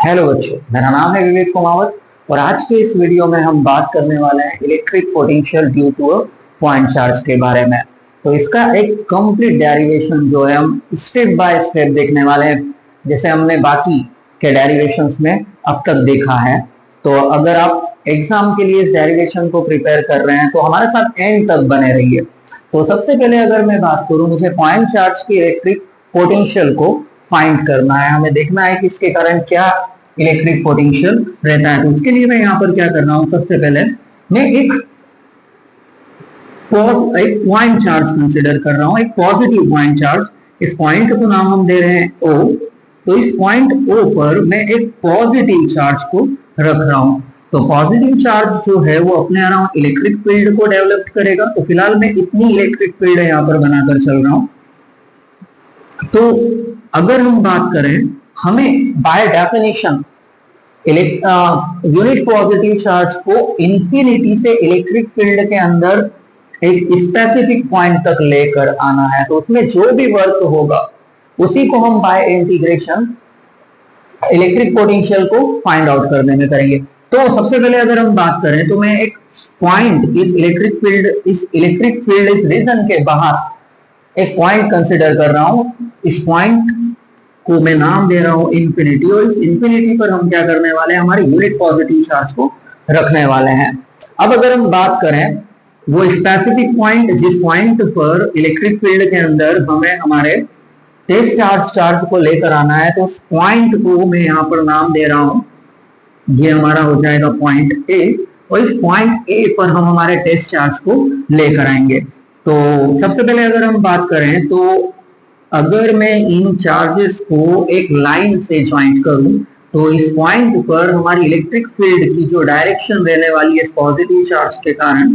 Hello बच्चों, मेरा नाम है विवेक कुमावत और आज के इस वीडियो में हम बात करने वाले हैं electric potential due to a point charge के बारे में। तो इसका एक कंप्लीट डेरिवेशन जो है हम स्टेप बाय स्टेप देखने वाले हैं, जैसे हमने बाकी के डेरिवेशंस में अब तक देखा है। तो अगर आप एग्जाम के लिए इस डेरिवेशन को प्रिपेयर कर रहे हैं तो हमारे साथ एंड तक बने रहिए। तो सबसे पहले अगर मैं बात करूं, मुझे पॉइंट चार्ज की इलेक्ट्रिक पोटेंशियल को फाइंड करना है, हमें देखना है कि इसके कारण क्या इलेक्ट्रिक पोटेंशियल रहता है। तो उसके लिए मैं यहाँ पर क्या कर रहा हूँ, सबसे पहले मैं एक पॉइंट चार्ज कंसिडर कर रहा हूँ, एक पॉजिटिव पॉइंट चार्ज। इस पॉइंट को नाम हम दे रहे हैं O। तो इस पॉइंट O पर मैं एक पॉजिटिव चार्ज को रख रहा हूँ। तो पॉजिटिव चार्ज जो है वो अपने अराउंड इलेक्ट्रिक फील्ड को डेवलप करेगा। तो फिलहाल मैं इतनी इलेक्ट्रिक फील्ड यहाँ पर बनाकर चल रहा हूँ। तो अगर हम बात करें, हमें by definition unit positive charge को इंफिनिटी से इलेक्ट्रिक फील्ड के अंदर एक स्पेसिफिक पॉइंट तक लेकर आना है। तो उसमें जो भी वर्क होगा उसी को हम बाय इंटीग्रेशन इलेक्ट्रिक पोटेंशियल को फाइंड आउट करने में करेंगे। तो सबसे पहले अगर हम बात करें तो मैं एक पॉइंट इस इलेक्ट्रिक फील्ड इस रीजन के बाहर एक पॉइंट कंसिडर कर रहा हूं। इस पॉइंट को मैं नाम दे रहा हूं इंफिनिटी, और इस इंफिनिटी पर हम क्या करने वाले हैं, हमारे यूनिट पॉजिटिव चार्ज को रखने वाले हैं। अब अगर हम बात करें वो स्पेसिफिक पॉइंट, जिस पॉइंट पर इलेक्ट्रिक फील्ड के अंदर हमें हमारे टेस्ट चार्ज को लेकर आना है, तो उस पॉइंट को मैं यहाँ पर नाम दे रहा हूं, ये हमारा हो जाएगा पॉइंट ए। और इस पॉइंट ए पर हम हमारे टेस्ट चार्ज को लेकर आएंगे। तो सबसे पहले अगर हम बात करें तो अगर मैं इन चार्जेस को एक लाइन से ज्वाइंट करूं तो इस पॉइंट पर हमारी इलेक्ट्रिक फील्ड की जो डायरेक्शन रहने वाली है इस पॉजिटिव चार्ज के कारण,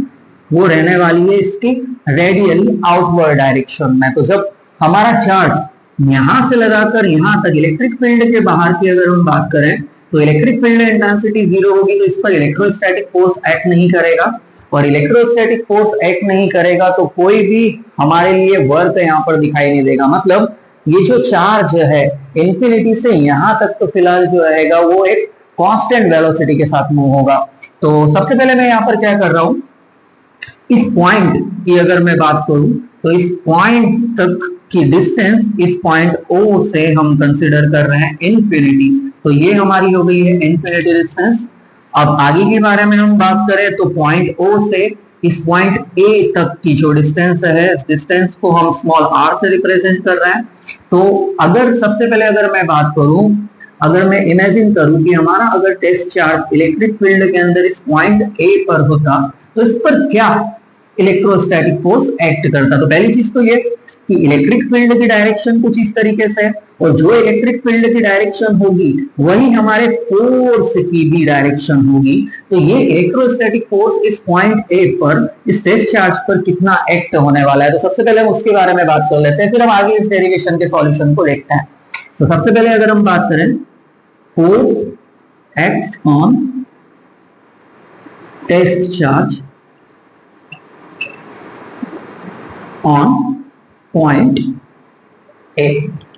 वो रहने वाली है इसकी रेडियली आउटवर्ड डायरेक्शन में। तो जब हमारा चार्ज यहां से लगाकर यहां तक इलेक्ट्रिक फील्ड के बाहर की अगर हम बात करें तो इलेक्ट्रिक फील्ड इंटेंसिटी 0 होगी, तो इस पर इलेक्ट्रोस्टैटिक फोर्स एक्ट नहीं करेगा। और इलेक्ट्रोस्टैटिक फोर्स एक्ट नहीं करेगा तो कोई भी हमारे लिए वर्क यहाँ पर दिखाई नहीं देगा। मतलब ये जो चार्ज है इंफिनिटी से यहां तक तो फिलहाल जो रहेगा वो एक कांस्टेंट वेलोसिटी के साथ मूव होगा। तो सबसे पहले मैं यहाँ पर क्या कर रहा हूं, इस पॉइंट की अगर मैं बात करूं तो इस पॉइंट तक की डिस्टेंस इस पॉइंट O से हम कंसिडर कर रहे हैं इंफिनिटी। तो ये हमारी हो गई है इंफिनिटी डिस्टेंस। अब आगे के बारे में हम बात करें तो पॉइंट O से इस पॉइंट A तक की जो डिस्टेंस है, इस डिस्टेंस को हम स्मॉल r से रिप्रेजेंट कर रहे हैं। तो अगर सबसे पहले अगर मैं बात करूं, अगर मैं इमेजिन करूं कि हमारा अगर टेस्ट चार्ज इलेक्ट्रिक फील्ड के अंदर इस पॉइंट A पर होता तो इस पर क्या इलेक्ट्रोस्टैटिक फोर्स एक्ट करता। तो पहली चीज तो ये कि इलेक्ट्रिक फील्ड की डायरेक्शन कुछ इस तरीके से है, और जो इलेक्ट्रिक फील्ड की डायरेक्शन होगी वही हमारे फोर्स की भी डायरेक्शन होगी। तो ये इलेक्ट्रोस्टैटिक फोर्स इस पॉइंट ए पर इस टेस्ट चार्ज पर कितना एक्ट होने वाला है। तो सबसे पहले हम उसके बारे में बात कर लेते हैं, फिर हम आगे इस डेरिवेशन के सॉल्यूशन को देखते हैं। तो सबसे पहले अगर हम बात करें force acts on test charge on point A.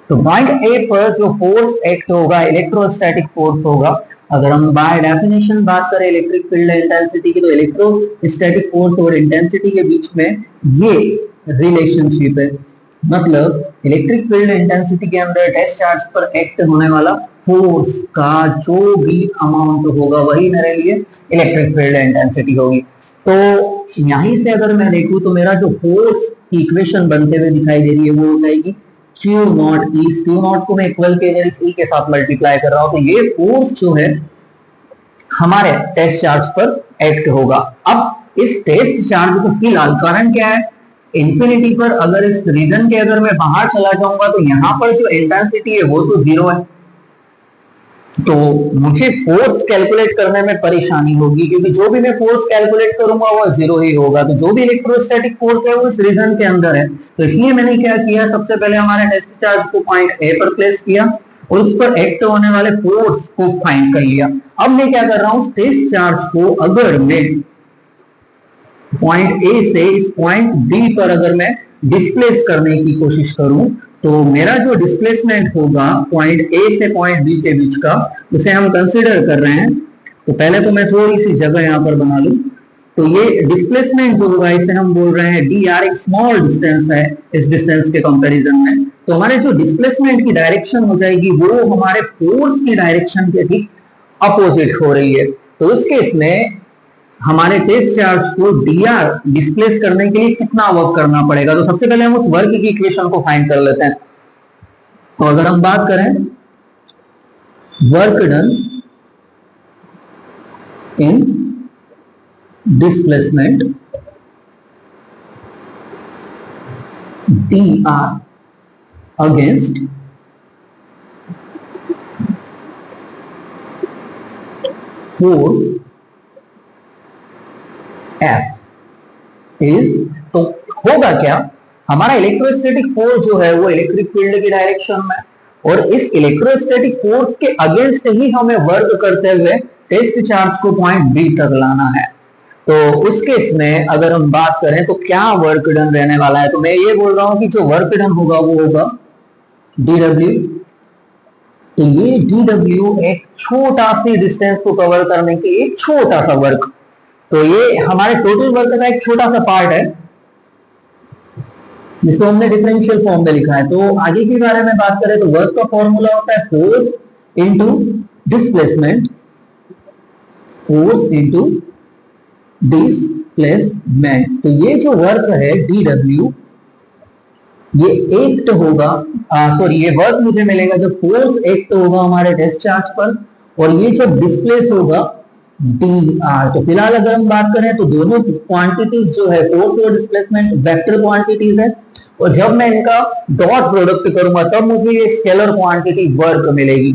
तो पॉइंट ए पर जो फोर्स एक्ट होगा इलेक्ट्रोस्टैटिक फोर्स होगा। अगर हम बाय डेफिनेशन बात करें इलेक्ट्रिक फील्ड इंटेंसिटी की, तो इलेक्ट्रोस्टैटिक फोर्स और इंटेंसिटी के बीच में ये रिलेशनशिप है। मतलब इलेक्ट्रिक फील्ड इंटेंसिटी के अंदर टेस्ट चार्ज पर एक्ट होने वाला फोर्स का जो भी अमाउंट होगा वही मेरे लिए इलेक्ट्रिक फील्ड इंटेंसिटी होगी। तो यहीं से अगर मैं देखूं तो मेरा जो फोर्स की इक्वेशन बनते हुए दिखाई दे रही है वो हो जाएगी Q not E। Q not को मैं इक्वल के E के साथ मल्टीप्लाई कर रहा हूं। तो ये फोर्स जो है हमारे टेस्ट चार्ज पर एक्ट होगा। अब इस टेस्ट चार्ज को फिलहाल करंट क्या है इंफिनिटी पर, अगर इस रीजन के अगर मैं बाहर चला जाऊंगा तो यहां पर जो इंटेंसिटी है वो तो 0 है। तो मुझे फोर्स कैलकुलेट करने में परेशानी होगी, क्योंकि जो भी मैं फोर्स कैलकुलेट करूंगा वो 0 ही होगा। तो जो भी इलेक्ट्रोस्टैटिक फोर्स है वो इस रीजन के अंदर है। तो इसलिए मैंने क्या किया, सबसे पहले हमारे टेस्ट चार्ज को पॉइंट ए पर प्लेस किया और उस पर एक्ट होने वाले फोर्स को फाइंड कर लिया। अब मैं क्या कर रहा हूं, टेस्ट चार्ज को अगर मैं पॉइंट ए से इस पॉइंट बी पर अगर मैं डिस्प्लेस करने की कोशिश करूं तो मेरा जो डिस्प्लेसमेंट होगा पॉइंट ए से पॉइंट बी के बीच का, उसे हम कंसीडर कर रहे हैं। तो पहले तो मैं थोड़ी सी जगह यहाँ पर बना लूं। तो ये डिस्प्लेसमेंट जो होगा इसे हम बोल रहे हैं डी आर, एक स्मॉल डिस्टेंस है इस डिस्टेंस के कंपैरिजन में। तो हमारे जो डिस्प्लेसमेंट की डायरेक्शन हो जाएगी वो हमारे फोर्स की डायरेक्शन के ठीक अपोजिट हो रही है। तो उस केस में हमारे टेस्ट चार्ज को dr डिस्प्लेस करने के लिए कितना वर्क करना पड़ेगा। तो सबसे पहले हम उस वर्क की इक्वेशन को फाइंड कर लेते हैं। तो अगर हम बात करें work done in displacement dr against force F is, तो होगा क्या, हमारा इलेक्ट्रोस्टैटिक फोर्स जो है वो इलेक्ट्रिक फील्ड की डायरेक्शन में, और इस इलेक्ट्रोस्टैटिक फोर्स के अगेंस्ट ही हमें वर्क करते हुए टेस्ट चार्ज को पॉइंट बी तक लाना है। तो उस केस में अगर हम बात करें तो क्या वर्क डन रहने वाला है, तो मैं ये बोल रहा हूं कि जो वर्क डन होगा वो होगा dw। तो ये dw एक छोटा सी डिस्टेंस को कवर करने के लिए छोटा सा वर्क, तो ये हमारे टोटल वर्क का एक छोटा सा पार्ट है जिसको हमने डिफरेंशियल फॉर्म में लिखा है। तो आगे के बारे में बात करें तो वर्क का फॉर्मूला होता है force into displacement, force into displacement. तो ये जो वर्क है dw, ये एक्ट होगा, सॉरी ये वर्क मुझे मिलेगा जब फोर्स एक्ट होगा हमारे टेस्ट चार्ज पर, और ये जब डिस्प्लेस होगा dr। तो फिलहाल अगर हम बात करें तो दोनों क्वांटिटीज जो है फोर्स और डिस्प्लेसमेंट वेक्टर क्वांटिटीज है, और जब मैं इनका डॉट प्रोडक्ट करूंगा तब मुझे ये स्केलर क्वांटिटी वर्क मिलेगी।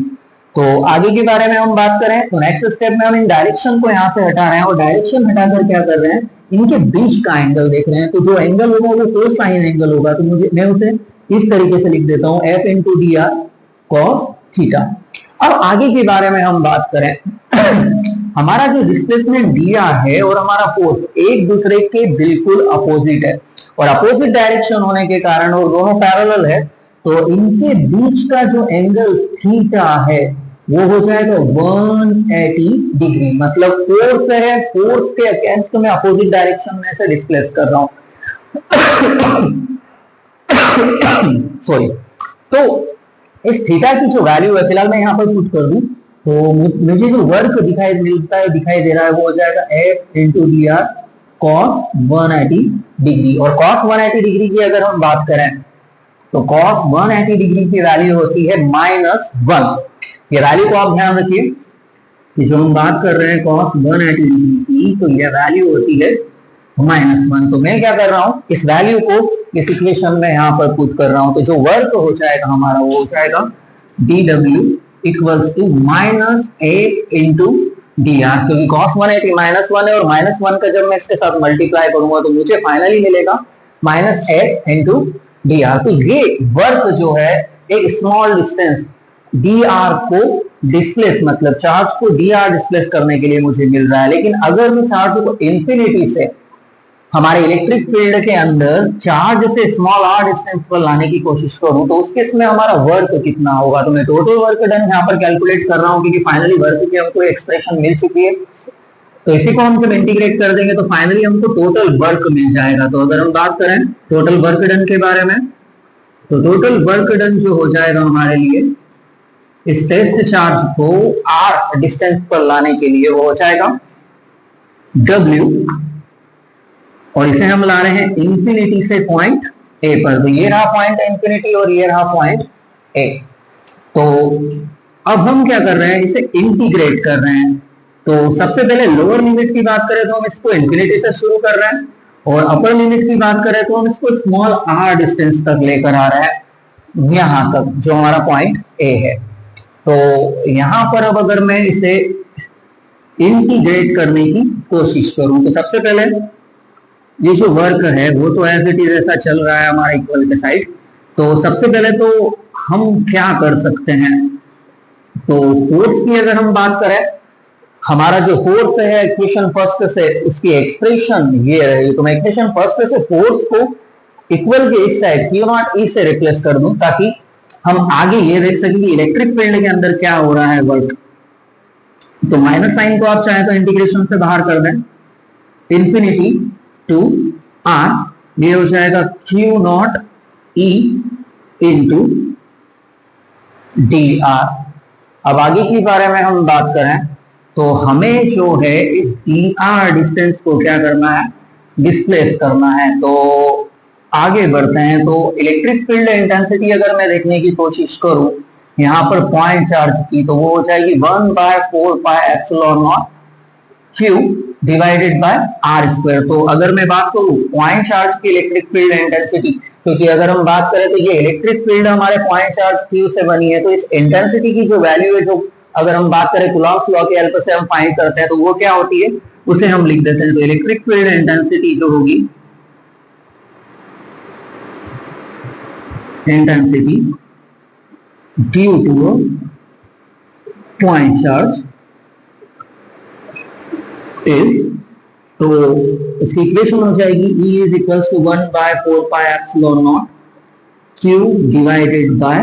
तो आगे के बारे में हम बात करें तो नेक्स्ट स्टेप में हम इन डायरेक्शन को यहाँ से हटा रहे हैं, और डायरेक्शन हटाकर क्या कर रहे हैं, इनके बीच का एंगल देख रहे हैं। तो जो एंगल होगा वो कोसाइन एंगल होगा, तो मुझे मैं उसे इस तरीके से लिख देता हूँ f into d are cos theta. अब आगे के बारे में हम बात करें हमारा जो डिस्प्लेसमेंट dr है और हमारा फोर्स एक दूसरे के बिल्कुल अपोजिट है, और अपोजिट डायरेक्शन होने के कारण वो दोनों पैरेलल है, तो इनके बीच का जो एंगल थीटा है वो हो जाएगा 180 डिग्री। मतलब फोर्स है, फोर्स के अगेंस्ट में अपोजिट डायरेक्शन में से डिस्प्लेस कर रहा हूं सॉरी। तो इस थीटा की जो वैल्यू है फिलहाल मैं यहाँ पर पुट कर दूं, तो मुझे जो वर्क दिखाई दे रहा है वो हो जाएगा f into d are cos 180 degree. और कॉस 180 डिग्री की अगर हम बात करें तो कॉस 180 डिग्री की वैल्यू होती है -1। ये वैल्यू को आप ध्यान रखिए कि जो हम बात कर रहे हैं कॉस 180 डिग्री की, तो ये वैल्यू होती है -1। तो मैं क्या कर रहा हूं, इस वैल्यू को इस इक्वेशन में यहाँ पर पुट कर रहा हूं। तो जो वर्क हो जाएगा हमारा वो हो जाएगा dw equals to -8 into d r, क्योंकि कॉस 180 -1 है, और -1 का जब मैं इसके साथ मल्टीप्लाई करूंगा तो मुझे फाइनली मिलेगा -8 इंटू डी आर। तो ये वर्क जो है एक स्मॉल डिस्टेंस डी आर को डिस्प्लेस, मतलब चार्ज को डी आर डिस्प्लेस करने के लिए मुझे मिल रहा है। लेकिन अगर मैं चार्ज को इंफिनिटी से हमारे इलेक्ट्रिक फील्ड के अंदर चार्ज से स्मॉल आर डिस्टेंस पर लाने की कोशिश करूं तो उस केस में हमारा वर्क कितना होगा। तो मैं टोटल वर्क डन यहाँ पर कैलकुलेट कर रहा हूँ, क्योंकि फाइनली वर्क की हमको एक्सप्रेशन मिल चुकी है। तो इसी को हम जब इंटीग्रेट कर देंगे तो फाइनली हमको टोटल वर्क मिल जाएगा। तो अगर हम बात करें टोटल वर्क डन के बारे में, तो टोटल वर्क डन जो हो जाएगा हमारे लिए इस टेस्ट चार्ज को आर डिस्टेंस पर लाने के लिए वो हो जाएगा W, और इसे हम ला रहे हैं इंफिनिटी से पॉइंट ए पर। तो ये रहा पॉइंट इंफिनिटी और ये रहा पॉइंट ए। तो अब हम क्या कर रहे हैं, इसे इंटीग्रेट कर रहे हैं। तो सबसे पहले लोअर लिमिट की बात करें तो हम इसको इंफिनिटी से शुरू कर रहे हैं, और अपर लिमिट की बात करें तो हम इसको स्मॉल आर डिस्टेंस तक लेकर आ रहे हैं, यहां तक जो हमारा पॉइंट ए है। तो यहां पर अब अगर मैं इसे इंटीग्रेट करने की कोशिश करूं तो सबसे पहले ये जो वर्क है वो तो एज इट इज ऐसा चल रहा है हमारा इक्वल के साइड। तो सबसे पहले तो हम क्या कर सकते हैं, तो फोर्स की अगर हम बात करें, हमारा जो फोर्स है इक्वेशन फर्स्ट से उसकी एक्सप्रेशन ये रहेगी। तो मैं इक्वेशन फर्स्ट से फोर्स को इक्वल के इस साइड क्यू नॉट ई से रिप्लेस कर दूं ताकि हम आगे ये देख सकें कि इलेक्ट्रिक फील्ड के अंदर क्या हो रहा है वर्क। तो माइनस साइन को आप चाहे तो इंटीग्रेशन से बाहर कर दें, इंफिनिटी टू आर, ये हो जाएगा Q not E into d are. अब आगे के बारे में हम बात करें तो हमें जो है इस डी आर डिस्टेंस को क्या करना है, डिस्प्लेस करना है। तो आगे बढ़ते हैं। तो इलेक्ट्रिक फील्ड इंटेंसिटी अगर मैं देखने की कोशिश करूं यहाँ पर पॉइंट चार्ज की, तो वो हो जाएगी 1/4πε0 Q divided by R square. तो अगर मैं बात करूं पॉइंट चार्ज की इलेक्ट्रिक फील्ड इंटेंसिटी, क्योंकि अगर हम बात करें तो ये इलेक्ट्रिक फील्ड हमारे पॉइंट चार्ज क्यू से बनी है, तो इस इंटेंसिटी की जो वैल्यू है, जो अगर हम बात करें कूलॉम्स लॉ के हेल्प से हम फाइंड करते हैं, तो वो क्या होती है उसे हम लिख देते हैं। तो इलेक्ट्रिक फील्ड इंटेंसिटी जो होगी, intensity due to point charge is, तो इसकी इक्वेशन हो जाएगी E is equal to 1/4πε0 Q divided by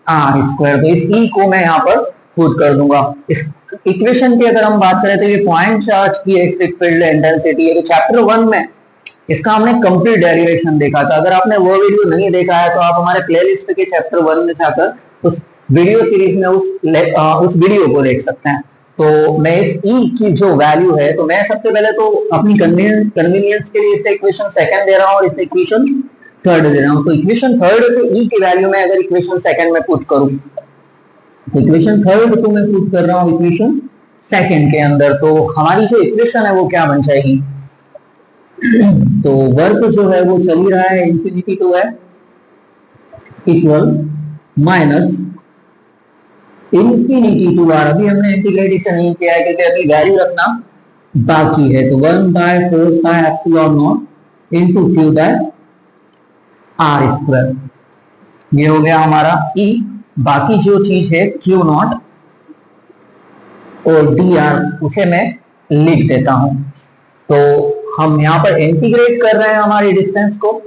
R square. तो इस E को मैं यहाँ पर पुट कर दूंगा। इस इक्वेशन की अगर हम बात करें तो ये पॉइंट चार्ज की इलेक्ट्रिक फील्ड इंटेंसिटी है। तो चैप्टर 1 में इसका हमने कंप्लीट डेरिवेशन देखा था। अगर आपने वो वीडियो नहीं देखा है तो आप हमारे प्लेलिस्ट के चैप्टर 1 में जाकर उस वीडियो सीरीज में उस वीडियो को देख सकते हैं। तो मैं इस E की जो वैल्यू है, तो मैं सबसे पहले तो अपनी कन्वीनियंस के लिए इसे इक्वेशन सेकंड दे रहा हूँ और इसे इक्वेशन थर्ड दे रहा हूँ। तो इक्वेशन थर्ड से E की वैल्यू में अगर इक्वेशन सेकंड में पुट करूँ, तो इक्वेशन थर्ड को मैं पुट कर रहा हूँ इक्वेशन सेकंड के अंदर, तो हमारी जो इक्वेशन है वो क्या बन जाएगी। तो वर्क जो है वो चल ही रहा है, इंफिनिटी टू है equal minus infinity to r. अभी हमने इंटीग्रेशन नहीं किया है क्योंकि अभी वैल्यू रखना बाकी है। तो 1/4πε0 into Q by R square, ये हो गया हमारा E। बाकी जो चीज है क्यू नॉट और डी आर उसे मैं लिख देता हूं। तो हम यहाँ पर इंटीग्रेट कर रहे हैं हमारी डिस्टेंस को,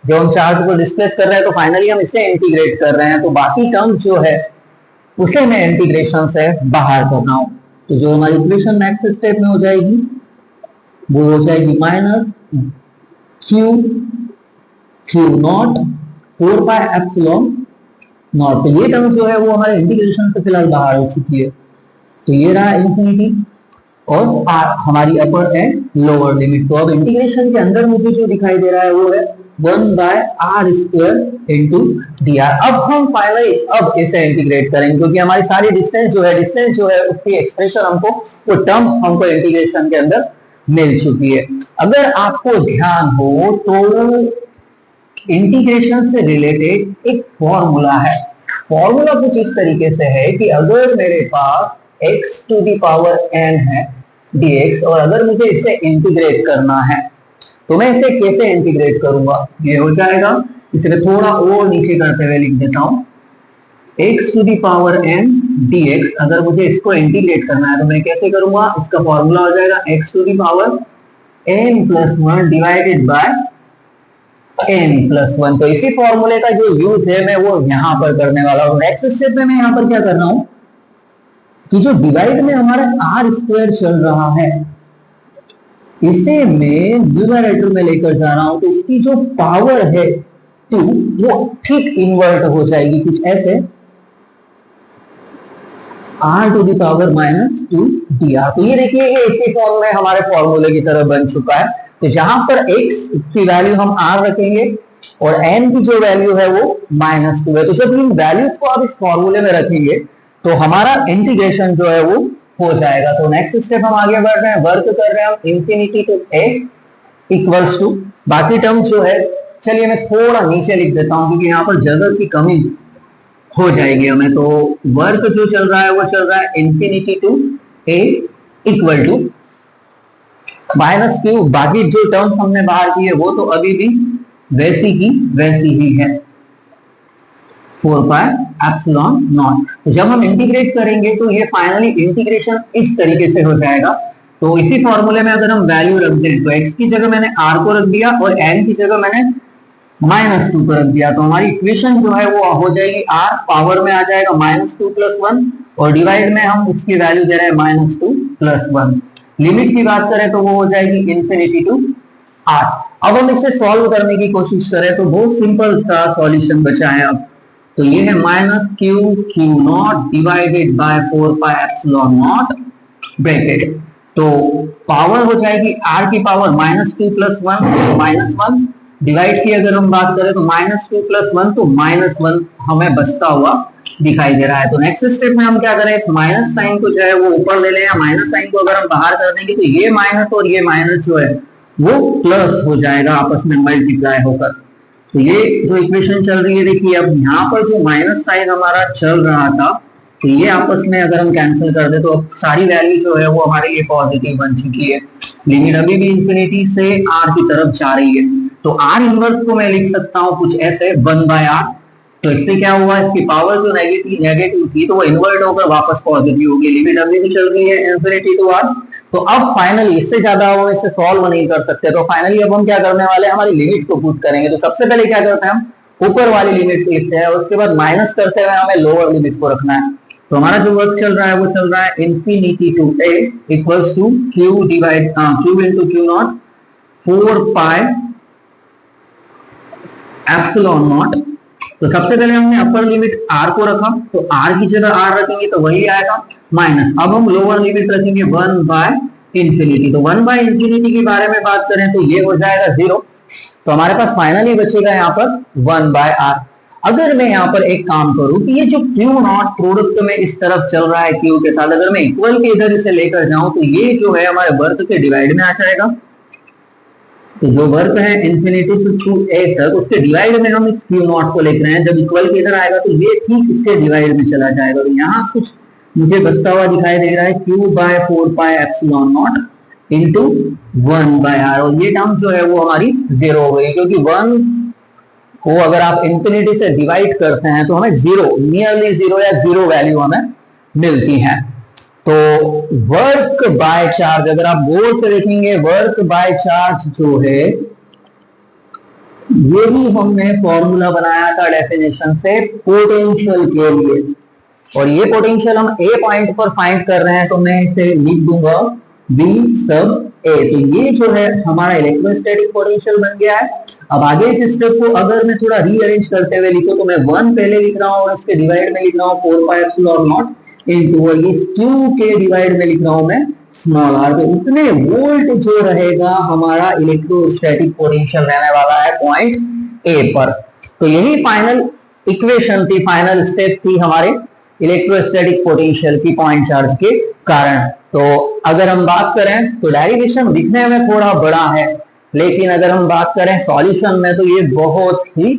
जो हम चार्ज को डिस्प्लेस कर रहे हैं, तो फाइनली हम इसे इंटीग्रेट कर रहे हैं। तो बाकी टर्म्स जो है उसे मैं इंटीग्रेशन से बाहर कर रहा हूं। तो जो हमारी इक्वेशन नेक्स्ट स्टेप में हो जाएगी वो हो जाएगी माइनस क्यू नॉट 4πε0। तो ये टर्म जो है वो हमारे इंटीग्रेशन से फिलहाल बाहर हो चुकी है। तो ये रहा इंफिनिटी और आर हमारी अपर एंड लोअर लिमिट। तो अब इंटीग्रेशन के अंदर मुझे जो दिखाई दे रहा है वो है 1/r² इंटू डी आर। अब हम फाइनली अब इसे इंटीग्रेट करेंगे क्योंकि हमारी सारी डिस्टेंस जो है उसकी एक्सप्रेशन हमको, वो टर्म हमको इंटीग्रेशन के अंदर मिल चुकी है। अगर आपको ध्यान हो तो इंटीग्रेशन से रिलेटेड एक फॉर्मूला है। फॉर्मूला कुछ इस तरीके से है कि अगर मेरे पास x to the power n है dx और अगर मुझे इसे इंटीग्रेट करना है तो मैं इसे कैसे इंटीग्रेट करूंगा। ये हो जाएगा, इसे थोड़ा और नीचे करते हुए लिख देता हूं, x to the power n dx। अगर मुझे इसको इंटीग्रेट करना है तो मैं कैसे करूंगा, इसका फॉर्मूला हो जाएगा x to the power n+1 divided by n+1। तो इसी फॉर्मूले का जो यूज है मैं वो यहां पर करने वाला हूं। नेक्स्ट स्टेप में मैं यहां पर क्या कर रहा हूं कि जो डिवाइड में हमारा आर स्क्वायर चल रहा है इसे मैं न्यूमरेटर में लेकर जा रहा हूं, तो इसकी जो पावर है 2 वो ठीक इन्वर्ट हो जाएगी कुछ ऐसे, r to the power -2 dr। तो ये देखिए ये इसी फॉर्म में हमारे फॉर्मूले की तरह बन चुका है। तो जहां पर x की वैल्यू हम r रखेंगे और n की जो वैल्यू है वो -2 है। तो जब इन वैल्यूज को आप इस फॉर्मूले में रखेंगे तो हमारा इंटीग्रेशन जो है वो हो जाएगा। तो नेक्स्ट स्टेप हम आगे बढ़ रहे हैं, वर्क कर रहे हैं infinity to a equals to, बाकी टर्म जो है चलिए मैं थोड़ा नीचे लिख देता हूं क्योंकि यहाँ पर जगह की कमी हो जाएगी हमें। तो वर्क जो चल रहा है वो चल रहा है infinity to a equal to -q। बाकी जो टर्म्स हमने बाहर की है वो तो अभी भी वैसी की वैसी ही है, 4πε0। तो जब हम इंटीग्रेट करेंगे तो ये फाइनली इंटीग्रेशन इस तरीके से हो जाएगा। तो इसी फॉर्मूले में अगर हम वैल्यू रख दें तो x की जगह मैंने r को रख दिया और n की जगह मैंने -2 पर रख दिया, तो हमारी इक्वेशन जो है वो हो जाएगी r पावर में आ जाएगा -2 + 1 और डिवाइड में हम उसकी वैल्यू दे रहे हैं -2 + 1। लिमिट की बात करें तो वो हो जाएगी इन्फिनिटी टू r। अब हम इसे सॉल्व करने की कोशिश करें तो बहुत सिंपल सा सॉल्यूशन बचा है। अब तो ये है -q डिवाइडेड बाय 4πε0 ब्रैकेट, तो पावर हो जाएगी r की पावर -2 + 1 -1 डिवाइड की अगर हम बात करें तो -2 + 1 तो -1 हमें बचता हुआ दिखाई दे रहा है। तो नेक्स्ट स्टेप में हम क्या करें, इस माइनस साइन को जो है वो ऊपर ले लें, या माइनस साइन को अगर हम बाहर कर देंगे तो ये माइनस और ये माइनस जो है वो प्लस हो जाएगा आपस में मल्टीप्लाई होकर। तो ये जो इक्वेशन चल रही है देखिए, अब यहाँ पर जो माइनस साइन हमारा चल रहा था तो ये आपस में अगर हम कैंसिल कर दे तो अब सारी वैल्यू जो है वो हमारे लिए पॉजिटिव बन चुकी है। लिमिट अभी भी इंफिनिटी से r की तरफ जा रही है, तो r इनवर्स को मैं लिख सकता हूँ कुछ ऐसे 1/r। तो इससे क्या हुआ, इसकी पावर जो नेगेटिव थी तो वो इन्वर्ट होकर वापस पॉजिटिव होगी। लिमिट अभी भी चल रही है इंफिनिटी टू r। तो अब फाइनली इससे ज्यादा हम इसे सॉल्व नहीं कर सकते, तो फाइनली अब हम क्या करने वाले हैं, हमारी लिमिट को पुट करेंगे। तो सबसे पहले क्या करते हैं, हम ऊपर वाली लिमिट लिखते हैं और उसके बाद माइनस करते हुए हमें लोअर लिमिट को रखना है। तो हमारा जो वर्क चल रहा है वो चल रहा है infinity to a equals to q into q0 4πε0। तो सबसे पहले हमने अपर लिमिट r को रखा, तो r की जगह r रखेंगे तो वही आएगा माइनस। अब हम लोअर लिमिट रखेंगे 1/∞। तो 1/∞ के बारे में बात करें तो ये हो जाएगा 0। तो हमारे पास फाइनली बचेगा यहाँ पर 1/r। अगर मैं यहाँ पर एक काम करूं कि ये जो q0 प्रोडक्ट में इस तरफ चल रहा है q के साथ, अगर मैं इक्वल के इधर इसे लेकर जाऊं तो ये जो है हमारे वर्क के डिवाइड में आ जाएगा। तो जो वर्क है इंफिनिटी टू a तक, उसके डिवाइड में हम इस q0 को लेकर हैं। जब इक्वल के इधर आएगा तो ये ठीक इसके डिवाइड में चला जाएगा। तो यहाँ कुछ मुझे बचता हुआ दिखाई दे रहा है q/4πε0 इंटू 1/r, और ये टर्म जो है वो हमारी 0 हो गई, क्योंकि 1 को अगर आप इंफिनिटी से डिवाइड करते हैं तो हमें 0 नियरली 0 या 0 वैल्यू हमें मिलती है। तो वर्क बाय चार्ज अगर आप गौर से देखेंगे, वर्क बाय चार्ज जो है यही हमने फॉर्मूला बनाया था डेफिनेशन से पोटेंशियल के लिए, और ये पोटेंशियल हम ए पॉइंट पर फाइंड कर रहे हैं, तो मैं इसे लिख दूंगा V sub A। तो ये जो है हमारा इलेक्ट्रोस्टैटिक पोटेंशियल बन गया है। अब आगे इस स्टेप को अगर मैं थोड़ा रीअरेंज करते हुए लिखूं तो मैं 1 पहले लिख रहा हूं और इसके डिवाइड में लिख रहा हूं 4πε0 इनटू इस q के डिवाइड में लिख रहा हूं मैं स्मॉल r। तो इतने वोल्ट जो रहेगा हमारा इलेक्ट्रोस्टैटिक पोटेंशियल रहने वाला है पॉइंट A पर। तो यही फाइनल इक्वेशन थी, फाइनल स्टेप थी हमारे इलेक्ट्रोस्टैटिक पोटेंशियल की पॉइंट चार्ज के कारण। तो अगर हम बात करें तो डेरिवेशन दिखने में थोड़ा बड़ा है, लेकिन अगर हम बात करें सॉल्यूशन में तो ये बहुत ही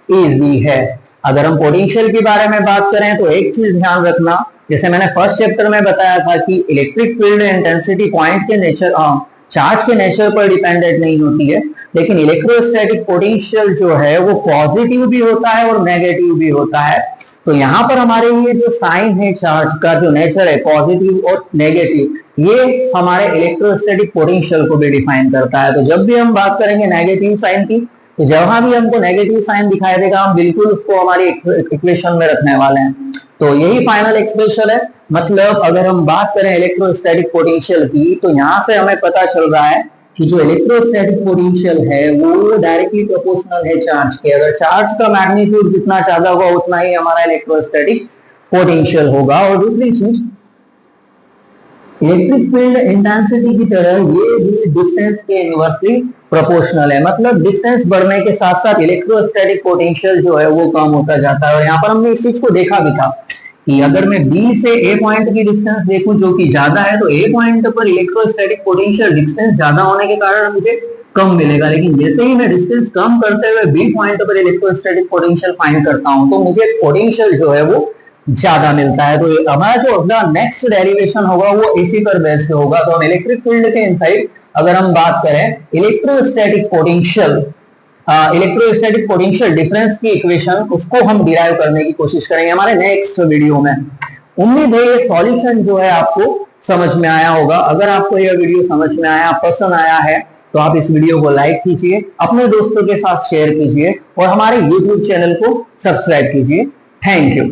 इजी है। अगर हम पोटेंशियल के बारे में बात करें तो एक चीज ध्यान रखना, जैसे मैंने फर्स्ट चैप्टर में बताया था कि इलेक्ट्रिक फील्ड इंटेंसिटी पॉइंट के नेचर चार्ज के नेचर पर डिपेंडेंट नहीं होती है, लेकिन इलेक्ट्रोस्टैटिक पोटेंशियल जो है वो पॉजिटिव भी होता है और नेगेटिव भी होता है। तो यहाँ पर हमारे लिए जो साइन है चार्ज का, जो नेचर है पॉजिटिव और नेगेटिव, ये हमारे इलेक्ट्रोस्टैटिक पोटेंशियल को भी डिफाइन करता है। तो जब भी हम बात करेंगे नेगेटिव साइन की, तो जहां भी हमको नेगेटिव साइन दिखाई देगा हम बिल्कुल उसको हमारी इक्वेशन में रखने वाले हैं। तो यही फाइनल एक्सप्रेशन है। मतलब अगर हम बात करें इलेक्ट्रोस्टैटिक पोटेंशियल की, तो यहाँ से हमें पता चल रहा है कि जो इलेक्ट्रोस्टैटिक पोटेंशियल है वो डायरेक्टली प्रोपोर्शनल है चार्ज के। अगर चार्ज का मैग्नीट्यूड जितना ज्यादा होगा उतना ही हमारा इलेक्ट्रोस्टैटिक पोटेंशियल होगा। और दूसरी चीज, इलेक्ट्रिक फील्ड इंटेंसिटी की तरह ये भी डिस्टेंस के इनवर्सली प्रोपोर्शनल है। मतलब डिस्टेंस बढ़ने के साथ साथ इलेक्ट्रोस्टैटिक पोटेंशियल जो है वो कम होता जाता है। और यहाँ पर हमने इस चीज को देखा भी था कि अगर मैं B से A पॉइंट की डिस्टेंस देखूं जो कि ज्यादा है, तो A पॉइंट पर इलेक्ट्रोस्टैटिक पोटेंशियल डिस्टेंस ज्यादा होने के कारण मुझे कम मिलेगा, लेकिन जैसे ही मैं डिस्टेंस कम करते हुए B पॉइंट पर इलेक्ट्रोस्टैटिक पोटेंशियल फाइंड करता हूं तो मुझे पोटेंशियल जो है वो ज्यादा मिलता है। तो हमारा जो अगला नेक्स्ट डेरिवेशन होगा वो इसी पर बेस्ड होगा। तो हम इलेक्ट्रिक फील्ड के इनसाइड अगर हम बात करें इलेक्ट्रोस्टैटिक पोटेंशियल डिफरेंस की इक्वेशन, उसको हम डिराइव करने की कोशिश करेंगे हमारे नेक्स्ट वीडियो में। उम्मीद है ये सॉल्यूशन जो है आपको समझ में आया होगा। अगर आपको यह वीडियो समझ में आया, पसंद आया है, तो आप इस वीडियो को लाइक कीजिए, अपने दोस्तों के साथ शेयर कीजिए और हमारे YouTube चैनल को सब्सक्राइब कीजिए। Thank you.